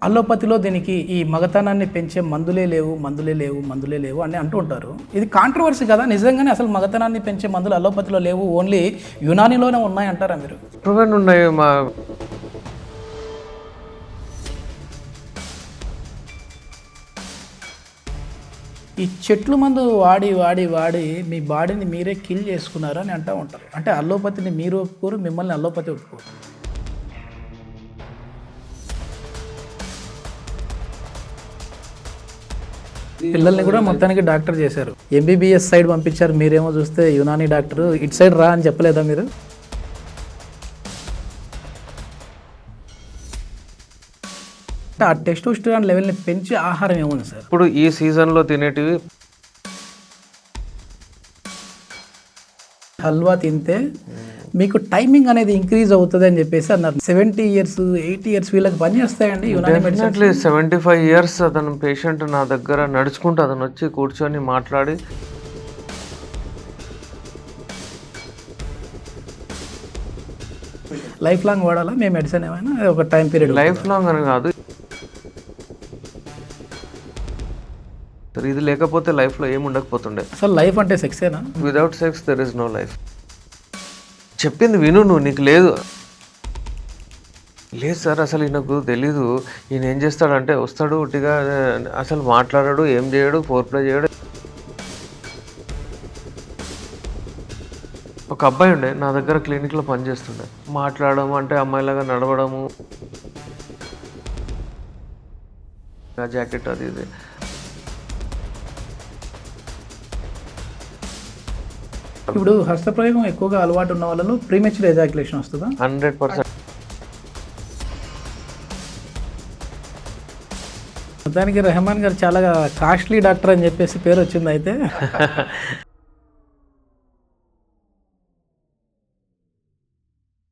అల్లోపతిలో దీనికి ఈ మగతనాన్ని పెంచే మందులే లేవు అని అంటూ ఉంటారు. ఇది కాంట్రవర్సీ కదా, నిజంగానే అసలు మగతనాన్ని పెంచే మందులు అల్లోపతిలో లేవు, ఓన్లీ యునానీలోనే ఉన్నాయి అంటారా మీరు? ప్రూవెన్ ఉన్నాయి. ఈ చెట్లు మందు వాడి మీ బాడీని మీరే కిల్ చేసుకున్నారు అని అంటూ ఉంటారు. అంటే అల్లోపతిని మీరు ఒప్పుకోరు, మిమ్మల్ని అల్లోపతి ఒప్పుకోరు. పిల్లల్ని కూడా మొత్తానికి డాక్టర్ చేశారు, ఎంబీబీఎస్ సైడ్ పంపించారు. మీరేమో చూస్తే యునానీ డాక్టర్, ఇటు సైడ్ రా అని చెప్పలేదా మీరు? ఆ టెస్టోస్టెరాన్ లెవెల్ని పెంచి ఆహారం ఏముంది సార్? ఇప్పుడు ఈ సీజన్లో తినేటివి హల్వా తింటే మీకు టైమింగ్ అనేది ఇంక్రీజ్ అవుతుంది అని చెప్పేసి అన్నారు. 70 years 80 years వీళ్ళకి పని చేస్తాయండి యునానీ మెడిసిన్. 75 years అతను పేషెంట్ నా దగ్గర నడుచుకుంటూ అతను వచ్చి కూర్చొని మాట్లాడి లైఫ్ లాంగ్ వాడాలా మీ మెడిసిన్? ఏమైనా ఒక టైం పీరియడ్? లైఫ్ లాంగ్ అని కాదు, ఇది లేకపోతే లైఫ్లో ఏమి ఉండకపోతుండే. అసలు లైఫ్ అంటే సెక్సేనా? Without sex there is no life. చెప్పింది విను నువ్వు, నీకు లేదు సార్ అసలు ఈయనకు తెలీదు. ఈయన ఏం చేస్తాడంటే వస్తాడు ఉట్టిగా, అసలు మాట్లాడాడు, ఏం చేయడు, ఫోర్ప్లే చేయడు. ఒక అబ్బాయి ఉండే నా దగ్గర క్లినిక్లో పనిచేస్తుండే, మాట్లాడడం అంటే అమ్మాయిలాగా నడవడము, జాకెట్ అది ఇది. ఇప్పుడు హస్తప్రయోగం ఎక్కువగా అలవాటు ఉన్న వాళ్ళలో ప్రీమెచ్యూర్ ఎజాక్యులేషన్ వస్తుందా? 100%. మొత్తానికి రెహమాన్ గారు చాలా కాస్ట్లీ డాక్టర్ అని చెప్పేసి పేరు వచ్చింది అయితే.